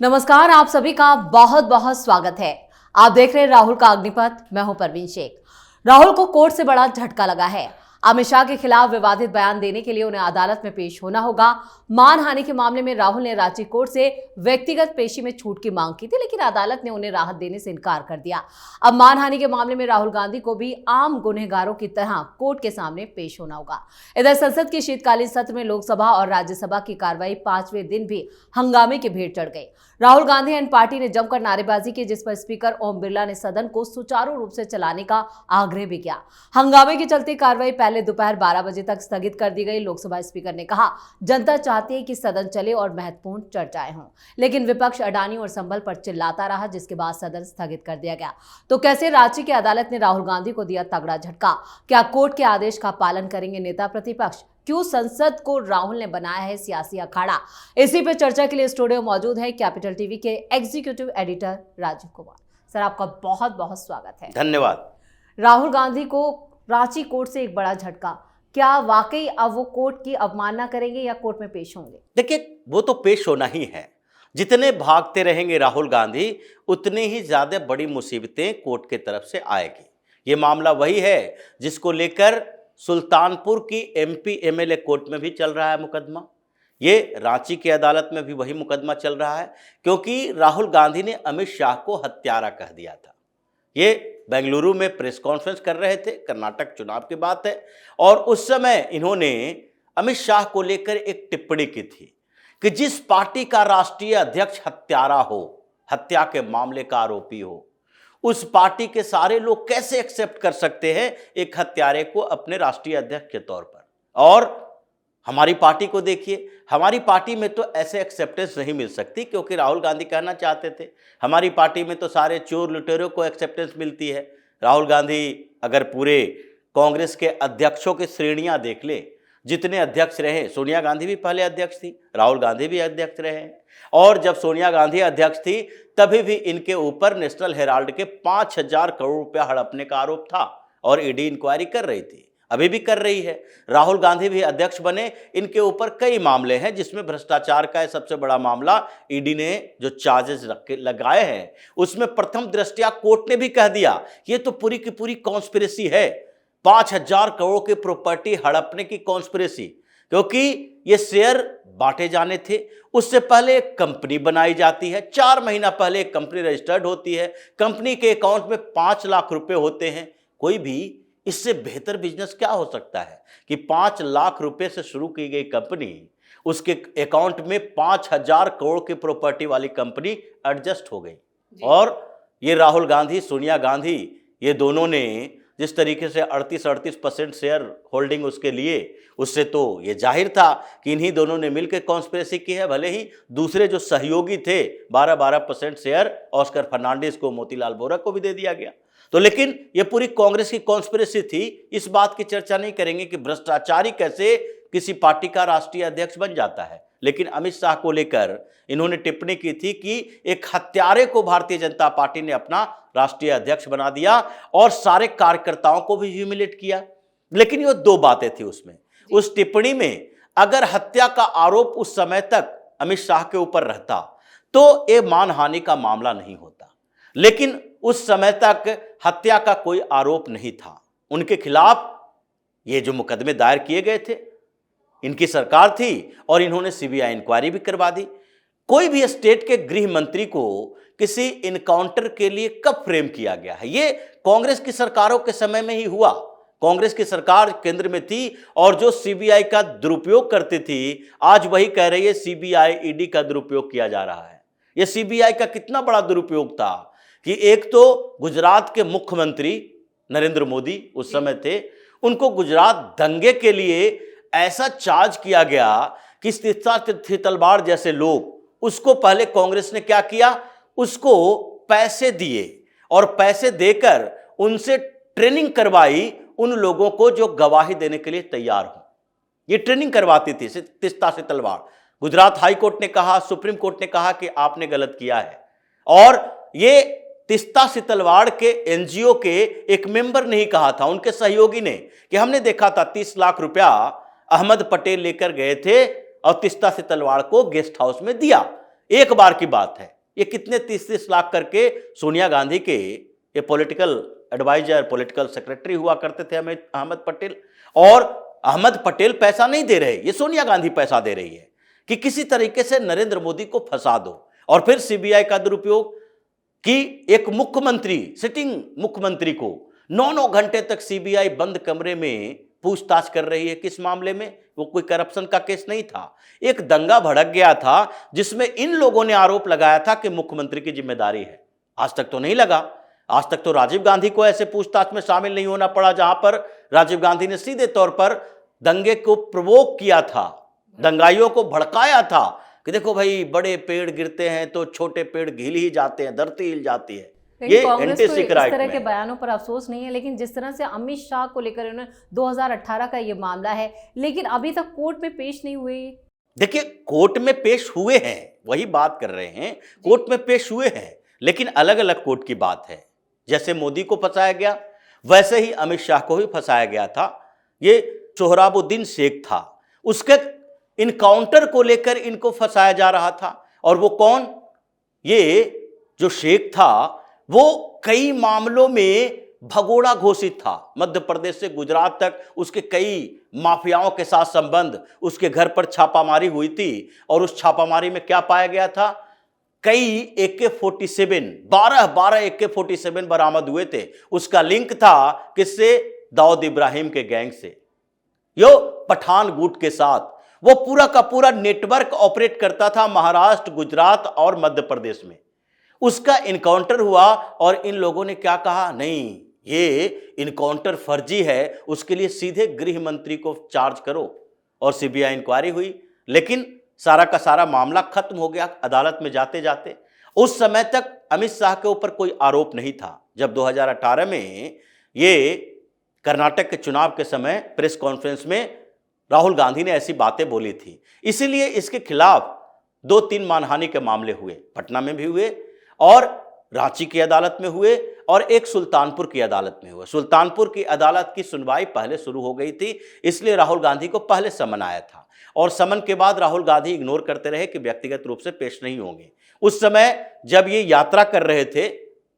नमस्कार, आप सभी का बहुत बहुत स्वागत है। आप देख रहे हैं राहुल का अग्निपथ। मैं हूं परवीन शेख। राहुल को कोर्ट से बड़ा झटका लगा है। अमित शाह के खिलाफ विवादित बयान देने के लिए उन्हें अदालत में पेश होना होगा। मानहानि के मामले में राहुल ने रांची कोर्ट से व्यक्तिगत पेशी में छूट की मांग की थी, लेकिन अदालत ने उन्हें राहत देने से इनकार कर दिया। अब मानहानि के मामले में राहुल गांधी को भी आम गुनहगारों की तरह कोर्ट के सामने पेश होना होगा। इधर संसद के शीतकालीन सत्र में लोकसभा और राज्यसभा की कार्रवाई 5वें दिन भी हंगामे की भेंट चढ़ गई। राहुल गांधी एंड पार्टी ने जमकर नारेबाजी की, जिस पर स्पीकर ओम बिरला ने सदन को सुचारू रूप से चलाने का आग्रह भी किया। हंगामे के चलते कार्रवाई पहले दोपहर 12 बजे तक स्थगित कर दी गई। लोकसभा स्पीकर ने कहा, जनता चाहती है कि सदन चले और महत्वपूर्ण चर्चाएं हों, लेकिन विपक्ष अडानी और संभल पर चिल्लाता रहा, जिसके बाद सदन स्थगित कर दिया गया। तो कैसे रांची की अदालत ने राहुल गांधी को दिया तगड़ा झटका? क्या कोर्ट के आदेश का पालन करेंगे नेता प्रतिपक्ष? क्यों संसद को राहुल ने बनाया है सियासी अखाड़ा? इसी पे चर्चा के लिए स्टूडियो मौजूद है कैपिटल टीवी के executive editor Rajiv Kumar. Sir, आपका बहुत बहुत स्वागत है। धन्यवाद। राहुल गांधी को रांची कोर्ट से एक बड़ा झटका। क्या वाकई अब वो कोर्ट की अवमानना करेंगे या कोर्ट में पेश होंगे? देखिए, वो तो पेश होना ही है। जितने भागते रहेंगे राहुल गांधी, उतनी ही ज्यादा बड़ी मुसीबतें कोर्ट की तरफ से आएगी। ये मामला वही है जिसको लेकर सुल्तानपुर की एमपी एमएलए कोर्ट में भी चल रहा है मुकदमा। ये रांची की अदालत में भी वही मुकदमा चल रहा है, क्योंकि राहुल गांधी ने अमित शाह को हत्यारा कह दिया था। ये बेंगलुरु में प्रेस कॉन्फ्रेंस कर रहे थे, कर्नाटक चुनाव की बात है, और उस समय इन्होंने अमित शाह को लेकर एक टिप्पणी की थी कि जिस पार्टी का राष्ट्रीय अध्यक्ष हत्यारा हो, हत्या के मामले का आरोपी हो, उस पार्टी के सारे लोग कैसे एक्सेप्ट कर सकते हैं एक हत्यारे को अपने राष्ट्रीय अध्यक्ष के तौर पर। और हमारी पार्टी को देखिए, हमारी पार्टी में तो ऐसे एक्सेप्टेंस नहीं मिल सकती, क्योंकि राहुल गांधी कहना चाहते थे हमारी पार्टी में तो सारे चोर लुटेरों को एक्सेप्टेंस मिलती है। राहुल गांधी अगर पूरे कांग्रेस के अध्यक्षों की श्रेणियां देख ले, जितने अध्यक्ष रहे, सोनिया गांधी भी पहले अध्यक्ष थी, राहुल गांधी भी अध्यक्ष रहे हैं, और जब सोनिया गांधी अध्यक्ष थी तभी भी इनके ऊपर नेशनल हेराल्ड के 5,000 करोड़ रुपया हड़पने का आरोप था और ईडी इंक्वायरी कर रही थी, अभी भी कर रही है। राहुल गांधी भी अध्यक्ष बने, इनके ऊपर कई मामले हैं जिसमें भ्रष्टाचार का सबसे बड़ा मामला ईडी ने जो चार्जेस लगाए हैं, उसमें प्रथम दृष्टया कोर्ट ने भी कह दिया ये तो पूरी की पूरी कॉन्स्पिरेसी है, 5,000 करोड़ की प्रॉपर्टी हड़पने की कॉन्स्पिरेसी, क्योंकि ये शेयर बांटे जाने थे। उससे पहले एक कंपनी बनाई जाती है, 4 महीना पहले एक कंपनी रजिस्टर्ड होती है, कंपनी के अकाउंट में 5 लाख रुपए होते हैं। कोई भी इससे बेहतर बिजनेस क्या हो सकता है कि 5 लाख रुपए से शुरू की गई कंपनी, उसके अकाउंट में 5,000 करोड़ की प्रॉपर्टी वाली कंपनी एडजस्ट हो गई। और ये राहुल गांधी, सोनिया गांधी, ये दोनों ने जिस तरीके से 38% शेयर होल्डिंग उसके लिए, उससे तो ये जाहिर था कि इन्हीं दोनों ने मिलकर कॉन्स्पिरेसी की है। भले ही दूसरे जो सहयोगी थे 12% शेयर ऑस्कर फर्नांडिस को, मोतीलाल वोरा को भी दे दिया गया, तो लेकिन ये पूरी कांग्रेस की कॉन्स्पिरेसी थी। इस बात की चर्चा नहीं करेंगे कि भ्रष्टाचारी कैसे किसी पार्टी का राष्ट्रीय अध्यक्ष बन जाता है, लेकिन अमित शाह को लेकर इन्होंने टिप्पणी की थी कि एक हत्यारे को भारतीय जनता पार्टी ने अपना राष्ट्रीय अध्यक्ष बना दिया और सारे कार्यकर्ताओं को भी ह्यूमिलेट किया। लेकिन ये 2 बातें थी उसमें, उस टिप्पणी में। अगर हत्या का आरोप उस समय तक अमित शाह के ऊपर रहता तो ये मानहानि का मामला नहीं होता, लेकिन उस समय तक हत्या का कोई आरोप नहीं था। उनके खिलाफ ये जो मुकदमे दायर किए गए थे, इनकी सरकार थी और इन्होंने सीबीआई इंक्वायरी भी करवा दी। कोई भी स्टेट के गृह मंत्री को किसी इनकाउंटर के लिए कब फ्रेम किया गया है? ये कांग्रेस की सरकारों के समय में ही हुआ। कांग्रेस की सरकार केंद्र में थी और जो सीबीआई का दुरुपयोग करती थी, आज वही कह रही है सीबीआई ईडी का दुरुपयोग किया जा रहा है। यह सीबीआई का कितना बड़ा दुरुपयोग था कि एक तो गुजरात के मुख्यमंत्री नरेंद्र मोदी उस समय थे, उनको गुजरात दंगे के लिए ऐसा चार्ज किया गया कि तीस्ता तलवार जैसे लोग, उसको पहले कांग्रेस ने क्या किया, उसको पैसे दिए और पैसे देकर उनसे ट्रेनिंग करवाई उन लोगों को जो गवाही देने के लिए तैयार हो। ये ट्रेनिंग करवाती थी तीस्ता से तलवार। गुजरात हाई कोर्ट ने कहा, सुप्रीम कोर्ट ने कहा कि आपने गलत किया है, और ये तीस्ता से तलवार के एनजीओ के एक मेंबर ने ही कहा था, उनके सहयोगी ने, कि हमने देखा था 30 लाख रुपया अहमद पटेल लेकर गए थे और तीस्ता से तलवार को गेस्ट हाउस में दिया। एक बार की बात है। ये कितने 30-30 लाख करके सोनिया गांधी के ये पॉलिटिकल एडवाइजर, पॉलिटिकल सेक्रेटरी हुआ करते थे अहमद पटेल, और अहमद पटेल पैसा नहीं दे रहे, ये सोनिया गांधी पैसा दे रही है कि किसी तरीके से नरेंद्र मोदी को फंसा दो। और फिर सीबीआई का दुरुपयोग कि एक मुख्यमंत्री, सिटिंग मुख्यमंत्री को 9-9 घंटे तक सीबीआई बंद कमरे में पूछताछ कर रही है। किस मामले में? वो कोई करप्शन का केस नहीं था, एक दंगा भड़क गया था जिसमें इन लोगों ने आरोप लगाया था कि मुख्यमंत्री की जिम्मेदारी है। आज तक तो नहीं लगा, आज तक तो राजीव गांधी को ऐसे पूछताछ में शामिल नहीं होना पड़ा जहां पर राजीव गांधी ने सीधे तौर पर दंगे को प्रोवोक किया था, दंगाइयों को भड़काया था कि देखो भाई, बड़े पेड़ गिरते हैं तो छोटे पेड़ हिल ही जाते हैं, धरती हिल जाती है। ये कांग्रेस को इस एंटी तरह के बयानों पर अफसोस नहीं है, लेकिन जिस तरह से अमित शाह को लेकर उन्होंने 2018 का ये मामला है, लेकिन अभी तक कोर्ट में पेश नहीं हुए। देखिए, कोर्ट में पेश हुए हैं, वही बात कर रहे हैं, कोर्ट में पेश हुए हैं, लेकिन अलग अलग कोर्ट की बात है। जैसे मोदी को फंसाया गया, वैसे ही अमित शाह को भी फंसाया गया था। ये सोहराबुद्दीन शेख था, उसके इनकाउंटर को लेकर इनको फंसाया जा रहा था। और वो कौन? ये जो शेख था वो कई मामलों में भगोड़ा घोषित था, मध्य प्रदेश से गुजरात तक उसके कई माफियाओं के साथ संबंध, उसके घर पर छापामारी हुई थी और उस छापामारी में क्या पाया गया था? कई AK-47, 12 AK-47 बरामद हुए थे। उसका लिंक था किससे? दाऊद इब्राहिम के गैंग से, यो पठान गुट के साथ। वो पूरा का पूरा नेटवर्क ऑपरेट करता था महाराष्ट्र, गुजरात और मध्य प्रदेश में। उसका इनकाउंटर हुआ और इन लोगों ने क्या कहा? नहीं, ये इनकाउंटर फर्जी है, उसके लिए सीधे गृह मंत्री को चार्ज करो। और सीबीआई इंक्वायरी हुई, लेकिन सारा का सारा मामला खत्म हो गया अदालत में जाते जाते। उस समय तक अमित शाह के ऊपर कोई आरोप नहीं था। जब 2018 में ये कर्नाटक के चुनाव के समय प्रेस कॉन्फ्रेंस में राहुल गांधी ने ऐसी बातें बोली थी, इसीलिए इसके खिलाफ 2-3 मानहानि के मामले हुए, पटना में भी हुए और रांची की अदालत में हुए और एक सुल्तानपुर की अदालत में हुआ। सुल्तानपुर की अदालत की सुनवाई पहले शुरू हो गई थी, इसलिए राहुल गांधी को पहले समन आया था और समन के बाद राहुल गांधी इग्नोर करते रहे कि व्यक्तिगत रूप से पेश नहीं होंगे। उस समय जब ये यात्रा कर रहे थे,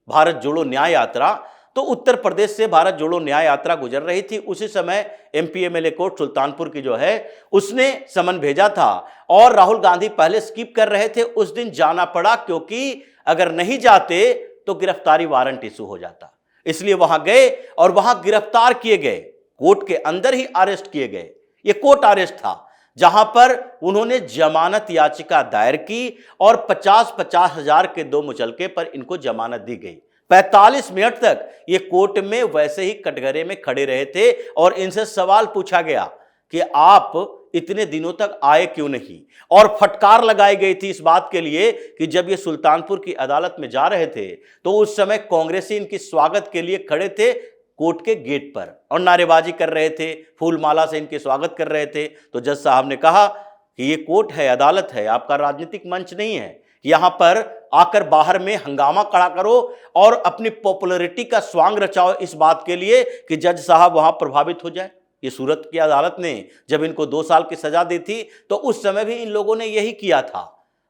भारत जोड़ो न्याय यात्रा, तो उत्तर प्रदेश से भारत जोड़ो न्याय यात्रा गुजर रही थी। उसी समय MP MLA कोर्ट सुल्तानपुर की जो है उसने समन भेजा था और राहुल गांधी पहले स्किप कर रहे थे। उस दिन जाना पड़ा क्योंकि अगर नहीं जाते तो गिरफ्तारी वारंट इशू हो जाता, इसलिए वहां गए और वहां गिरफ्तार किए गए, कोर्ट के अंदर ही अरेस्ट किए गए। ये कोर्ट अरेस्ट था जहां पर उन्होंने जमानत याचिका दायर की और 50-50 हजार के 2 मुचलके पर इनको जमानत दी गई। 45 मिनट तक ये कोर्ट में वैसे ही कटघरे में खड़े रहे थे और इनसे सवाल पूछा गया कि आप इतने दिनों तक आए क्यों नहीं, और फटकार लगाई गई थी इस बात के लिए कि जब ये सुल्तानपुर की अदालत में जा रहे थे तो उस समय कांग्रेसी इनकी स्वागत के लिए खड़े थे कोर्ट के गेट पर और नारेबाजी कर रहे थे, फूलमाला से इनके स्वागत कर रहे थे। तो जज साहब ने कहा कि ये कोर्ट है, अदालत है, आपका राजनीतिक मंच नहीं है, यहां पर आकर बाहर में हंगामा खड़ा करो और अपनी पॉपुलैरिटी का स्वांग रचाओ इस बात के लिए कि जज साहब वहां प्रभावित हो जाए। ये सूरत की अदालत ने जब इनको 2 साल की सजा दी थी तो उस समय भी इन लोगों ने यही किया था।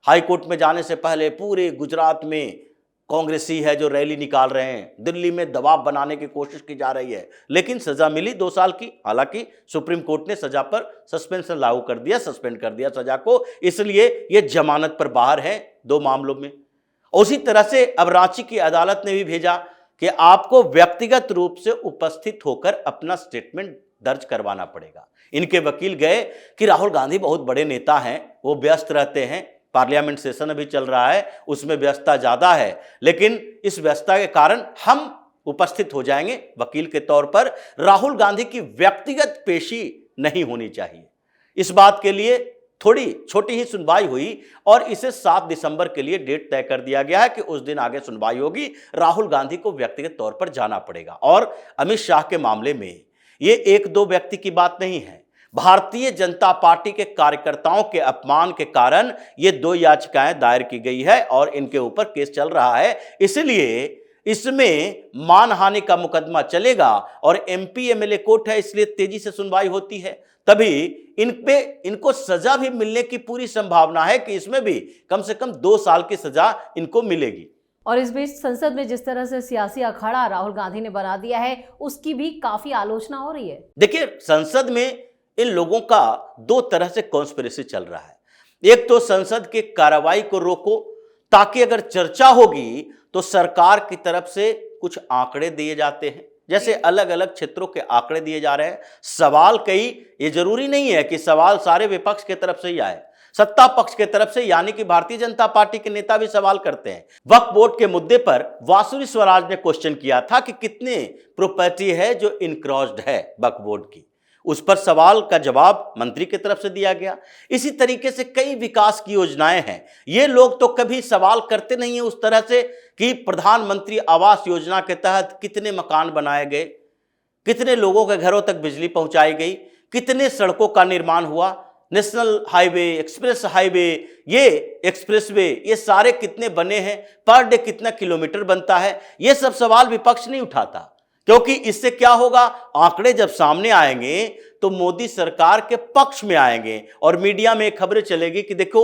हाई कोर्ट में जाने से पहले पूरे गुजरात में कांग्रेसी है जो रैली निकाल रहे हैं, दिल्ली में दबाव बनाने की कोशिश की जा रही है, लेकिन सजा मिली 2 साल की। हालांकि सुप्रीम कोर्ट ने सजा पर सस्पेंशन लागू कर दिया, सस्पेंड कर दिया सजा को, इसलिए ये जमानत पर बाहर है 2 मामलों में। उसी तरह से अब रांची की अदालत ने भी भेजा कि आपको व्यक्तिगत रूप से उपस्थित होकर अपना स्टेटमेंट दर्ज करवाना पड़ेगा। इनके वकील गए कि राहुल गांधी बहुत बड़े नेता हैं, वो व्यस्त रहते हैं, पार्लियामेंट सेशन अभी चल रहा है, उसमें व्यस्तता ज्यादा है, लेकिन इस व्यस्तता के कारण हम उपस्थित हो जाएंगे वकील के तौर पर। राहुल गांधी की व्यक्तिगत पेशी नहीं होनी चाहिए। इस बात के लिए थोड़ी छोटी ही सुनवाई हुई और इसे 7 दिसंबर के लिए डेट तय कर दिया गया है कि उस दिन आगे सुनवाई होगी। राहुल गांधी को व्यक्तिगत तौर पर जाना पड़ेगा। और अमित शाह के मामले में ये 1-2 व्यक्ति की बात नहीं है, भारतीय जनता पार्टी के कार्यकर्ताओं के अपमान के कारण ये 2 याचिकाएं दायर की गई है और इनके ऊपर केस चल रहा है। इसलिए इसमें मानहानि का मुकदमा चलेगा और एमपी एमएलए कोर्ट है, इसलिए तेजी से सुनवाई होती है, तभी इनको सजा भी मिलने की पूरी संभावना है कि इसमें भी कम से कम 2 साल की सजा इनको मिलेगी। और इस बीच संसद में जिस तरह से सियासी अखाड़ा राहुल गांधी ने बना दिया है, उसकी भी काफी आलोचना हो रही है। देखिए, संसद में इन लोगों का 2 तरह से कॉन्स्पिरेसी चल रहा है। एक तो संसद के कार्रवाई को रोको, ताकि अगर चर्चा होगी तो सरकार की तरफ से कुछ आंकड़े दिए जाते हैं, जैसे अलग अलग क्षेत्रों के आंकड़े दिए जा रहे हैं। सवाल कई, ये जरूरी नहीं है कि सवाल सारे विपक्ष की तरफ से ही आए, सत्ता पक्ष की तरफ से, यानी कि भारतीय जनता पार्टी के नेता भी सवाल करते हैं। वक्फ बोर्ड के मुद्दे पर वासुरी स्वराज ने क्वेश्चन किया था कि कितने प्रॉपर्टी है जो इनक्रॉस्ड है वक्फ बोर्ड की, उस पर सवाल का जवाब मंत्री की तरफ से दिया गया। इसी तरीके से कई विकास की योजनाएं हैं, ये लोग तो कभी सवाल करते नहीं है उस तरह से कि प्रधानमंत्री आवास योजना के तहत कितने मकान बनाए गए, कितने लोगों के घरों तक बिजली पहुंचाई गई, कितने सड़कों का निर्माण हुआ, नेशनल हाईवे, एक्सप्रेस हाईवे, ये एक्सप्रेसवे, ये सारे कितने बने हैं, पर डे कितना किलोमीटर बनता है। ये सब सवाल विपक्ष नहीं उठाता, क्योंकि इससे क्या होगा, आंकड़े जब सामने आएंगे तो मोदी सरकार के पक्ष में आएंगे और मीडिया में खबरें चलेगी कि देखो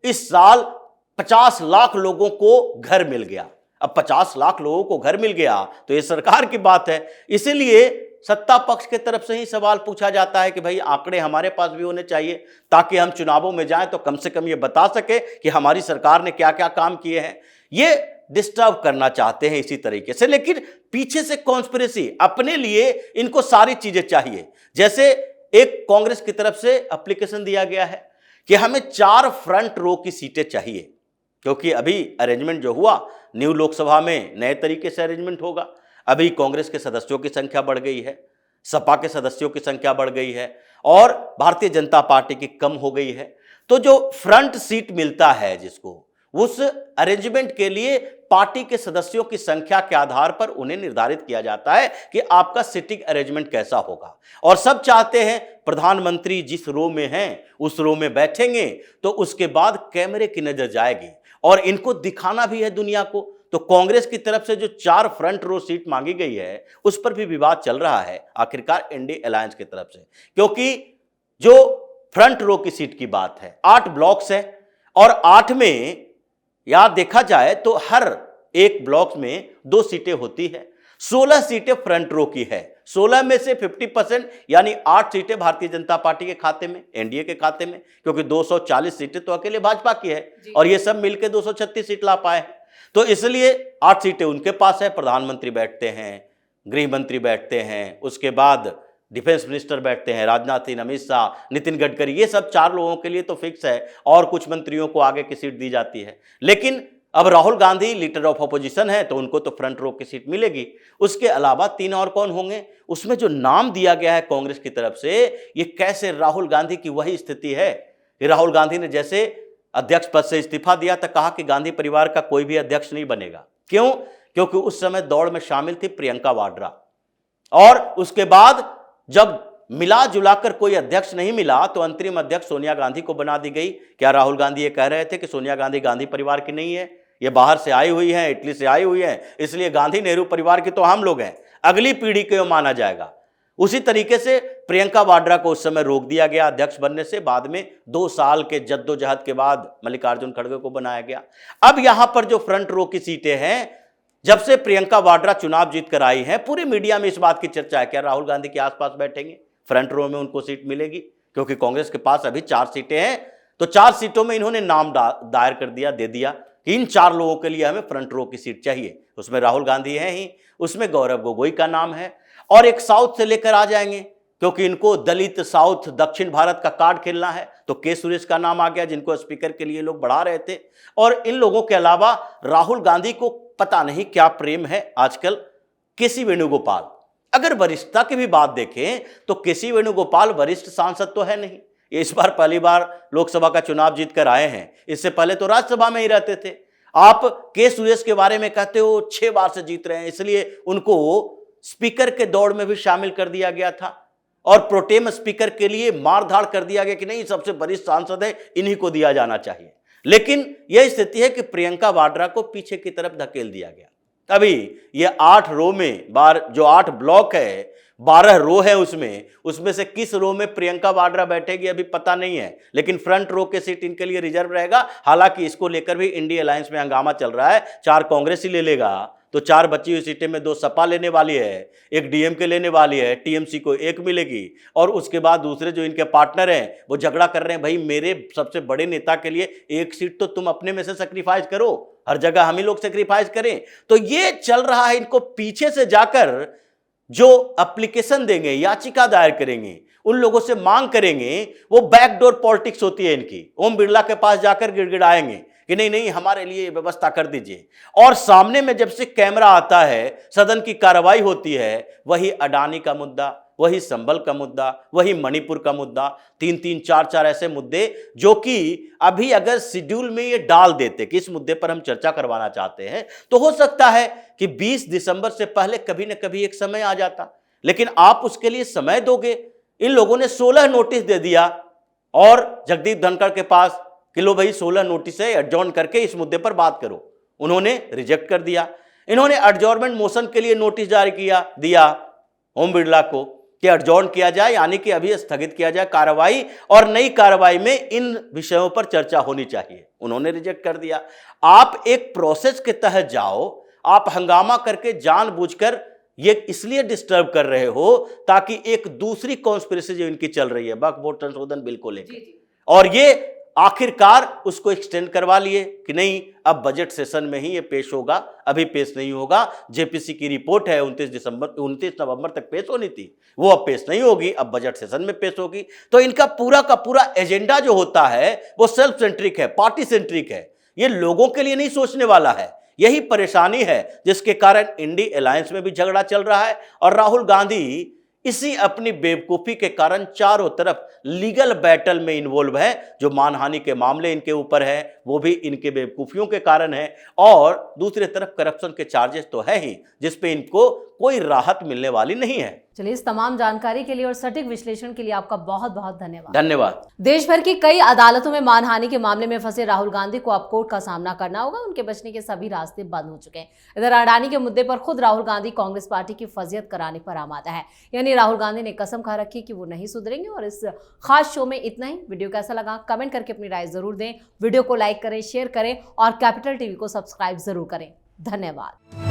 इस साल 50 लाख लोगों को घर मिल गया। अब 50 लाख लोगों को घर मिल गया तो ये सरकार की बात है, इसीलिए सत्ता पक्ष के तरफ से ही सवाल पूछा जाता है कि भाई आंकड़े हमारे पास भी होने चाहिए, ताकि हम चुनावों में जाएं तो कम से कम ये बता सके कि हमारी सरकार ने क्या क्या काम किए हैं। ये डिस्टर्ब करना चाहते हैं इसी तरीके से, लेकिन पीछे से कॉन्स्पिरेसी, अपने लिए इनको सारी चीजें चाहिए। जैसे एक कांग्रेस की तरफ से एप्लीकेशन दिया गया है कि हमें 4 फ्रंट रो की सीटें चाहिए, क्योंकि अभी अरेंजमेंट जो हुआ न्यू लोकसभा में नए तरीके से अरेंजमेंट होगा। अभी कांग्रेस के सदस्यों की संख्या बढ़ गई है, सपा के सदस्यों की संख्या बढ़ गई है और भारतीय जनता पार्टी की कम हो गई है। तो जो फ्रंट सीट मिलता है जिसको, उस अरेंजमेंट के लिए पार्टी के सदस्यों की संख्या के आधार पर उन्हें निर्धारित किया जाता है कि आपका सिटिंग अरेंजमेंट कैसा होगा। और सब चाहते हैं प्रधानमंत्री जिस रो में हैं उस रो में बैठेंगे तो उसके बाद कैमरे की नजर जाएगी और इनको दिखाना भी है दुनिया को। तो कांग्रेस की तरफ से जो 4 फ्रंट रो सीट मांगी गई है उस पर भी विवाद चल रहा है, आखिरकार एनडीए अलायंस की तरफ से, क्योंकि जो फ्रंट रो की सीट की बात है, 8 ब्लॉक्स है और 8 में याद देखा जाए तो हर एक ब्लॉक में 2 सीटें होती है। 16 सीटें फ्रंट रो की है, 16 में से 50% यानी 8 सीटें भारतीय जनता पार्टी के खाते में, एनडीए के खाते में, क्योंकि 240 सीटें तो अकेले भाजपा की है और ये सब मिलकर 236 सीट ला पाए हैं। तो इसलिए 8 सीटें उनके पास है, प्रधानमंत्री बैठते हैं, गृह मंत्री बैठते हैं, उसके बाद डिफेंस मिनिस्टर बैठते हैं, राजनाथ सिंह, अमित शाह, नितिन गडकरी, ये सब 4 लोगों के लिए तो फिक्स है और कुछ मंत्रियों को आगे की सीट दी जाती है। लेकिन अब Rahul Gandhi leader of opposition है तो उनको तो फ्रंट रो की सीट मिलेगी। उसके अलावा 3 और कौन होंगे, उसमें जो नाम दिया गया है कांग्रेस की तरफ से, ये कैसे राहुल गांधी की वही स्थिति है कि राहुल गांधी ने जैसे अध्यक्ष पद से इस्तीफा दिया तो कहा कि गांधी परिवार का कोई भी अध्यक्ष नहीं बनेगा। क्यों? क्योंकि उस समय दौड़ में शामिल थी प्रियंका वाड्रा और उसके बाद जब मिला जुलाकर कोई अध्यक्ष नहीं मिला तो अंतरिम अध्यक्ष सोनिया गांधी को बना दी गई। क्या राहुल गांधी ये कह रहे थे कि सोनिया गांधी गांधी परिवार की नहीं है, ये बाहर से आई हुई है, इटली से आई हुई है, इसलिए गांधी नेहरू परिवार की तो हम लोग हैं, अगली पीढ़ी को माना जाएगा। उसी तरीके से प्रियंका वाड्रा को उस समय रोक दिया गया अध्यक्ष बनने से, बाद में 2 साल के जद्दोजहद के बाद मल्लिकार्जुन खड़गे को बनाया गया। अब यहां पर जो फ्रंट रो की सीटें हैं, जब से प्रियंका वाड्रा चुनाव जीत कर आई हैं, पूरी मीडिया में इस बात की चर्चा है क्या राहुल गांधी के आसपास बैठेंगे, फ्रंट रो में उनको सीट मिलेगी, क्योंकि कांग्रेस के पास अभी 4 सीटें हैं। तो 4 सीटों में इन्होंने नाम दायर कर दिया, दे दिया कि इन 4 लोगों के लिए हमें फ्रंट रो की सीट चाहिए। उसमें राहुल गांधी है ही, उसमें गौरव गोगोई का नाम है और एक साउथ से लेकर आ जाएंगे, क्योंकि इनको दलित साउथ दक्षिण भारत का कार्ड खेलना है। तो के सुरेश का नाम आ गया, जिनको स्पीकर के लिए लोग बढ़ा रहे थे। और इन लोगों के अलावा राहुल गांधी को पता नहीं क्या प्रेम है आजकल केसी वेणुगोपाल। अगर वरिष्ठता की भी बात देखें तो केसी वेणुगोपाल वरिष्ठ सांसद तो है नहीं, ये इस बार पहली बार लोकसभा का चुनाव जीतकर आए हैं, इससे पहले तो राज्यसभा में ही रहते थे। आप के सुरेश के बारे में कहते हो 6 बार से जीत रहे हैं, इसलिए उनको स्पीकर के दौड़ में भी शामिल कर दिया गया था और प्रोटेम स्पीकर के लिए मारधाड़ कर दिया गया कि नहीं सबसे वरिष्ठ सांसद है, इन्हीं को दिया जाना चाहिए। लेकिन यह स्थिति है कि प्रियंका वाड्रा को पीछे की तरफ धकेल दिया गया। अभी ये 8 रो में जो 8 ब्लॉक है, 12 रो है, उसमें से किस रो में प्रियंका वाड्रा बैठेगी अभी पता नहीं है, लेकिन फ्रंट रो के सीट इनके लिए रिजर्व रहेगा। हालांकि इसको लेकर भी इंडिया अलायंस में हंगामा चल रहा है। 4 कांग्रेस ही ले लेगा तो 4 बची हुई सीटें में 2 सपा लेने वाली है, 1 डीएमके लेने वाली है, टीएमसी को 1 मिलेगी, और उसके बाद दूसरे जो इनके पार्टनर हैं वो झगड़ा कर रहे हैं, भाई मेरे सबसे बड़े नेता के लिए 1 सीट तो तुम अपने में से सेक्रीफाइस करो, हर जगह हम ही लोग सेक्रीफाइस करें। तो ये चल रहा है। इनको पीछे से जाकर जो एप्लीकेशन देंगे, याचिका दायर करेंगे, उन लोगों से मांग करेंगे, वो बैकडोर पॉलिटिक्स होती है इनकी। ओम बिरला के पास जाकर गिड़गिड़ाएंगे कि नहीं नहीं हमारे लिए व्यवस्था कर दीजिए, और सामने में जब से कैमरा आता है, सदन की कार्रवाई होती है, वही अडानी का मुद्दा, वही संभल का मुद्दा, वही मणिपुर का मुद्दा, 3-3, 4-4 ऐसे मुद्दे जो कि अभी अगर शेड्यूल में ये डाल देते कि इस मुद्दे पर हम चर्चा करवाना चाहते हैं, तो हो सकता है कि 20 दिसंबर से पहले कभी न कभी एक समय आ जाता। लेकिन आप उसके लिए समय दोगे। इन लोगों ने 16 नोटिस दे दिया और जगदीप धनखड़ के पास कि लो भाई 16 नोटिस है, एडजॉर्न करके इस मुद्दे पर बात करो। उन्होंने रिजेक्ट कर दिया। इन्होंने एडजॉर्नमेंट मोशन के लिए नोटिस जारी दिया ओम बिरला को कि एडजॉर्न किया जाए, यानी कि अभी स्थगित किया जाए कार्रवाई, और नई कार्रवाई में इन विषयों पर चर्चा होनी चाहिए। उन्होंने रिजेक्ट कर दिया। आप एक प्रोसेस के तहत जाओ, आप हंगामा करके जानबूझकर ये इसलिए डिस्टर्ब कर रहे हो ताकि एक दूसरी कॉन्स्पिरेसी जो इनकी चल रही है वक्फ बोर्ड संशोधन बिल को लेकर, और ये आखिरकार उसको एक्सटेंड करवा लिए कि नहीं अब बजट सेशन में ही ये पेश होगा, अभी पेश नहीं होगा। जेपीसी की रिपोर्ट है 29 नवंबर तक पेश होनी थी, वो अब पेश नहीं होगी, अब बजट सेशन में पेश होगी। तो इनका पूरा का पूरा एजेंडा जो होता है वो सेल्फ सेंट्रिक है, पार्टी सेंट्रिक है, ये लोगों के लिए नहीं सोचने वाला है। यही परेशानी है जिसके कारण इंडी अलायंस में भी झगड़ा चल रहा है, और राहुल गांधी इसी अपनी बेवकूफी के कारण चारों तरफ लीगल बैटल में इन्वॉल्व है। जो मानहानि के मामले इनके ऊपर है वो भी इनके बेवकूफियों के कारण है, और दूसरी तरफ करप्शन के चार्जेस तो है ही जिसपे इनको कोई राहत मिलने वाली नहीं है। चलिए, इस तमाम जानकारी के लिए और सटीक विश्लेषण के लिए आपका बहुत बहुत धन्यवाद। धन्यवाद। देश भर की कई अदालतों में मानहानि के मामले में फंसे राहुल गांधी को अब कोर्ट का सामना करना होगा। उनके बचने के सभी रास्ते बंद हो चुके हैं। इधर अडानी के मुद्दे पर खुद राहुल गांधी कांग्रेस पार्टी की फजीयत कराने पर आमादा है। यानी राहुल गांधी ने कसम खा रखी कि वो नहीं सुधरेंगे। और इस खास शो में इतना ही। वीडियो कैसा लगा कमेंट करके अपनी राय जरूर दें। वीडियो को लाइक करें, शेयर करें और कैपिटल टीवी को सब्सक्राइब जरूर करें। धन्यवाद।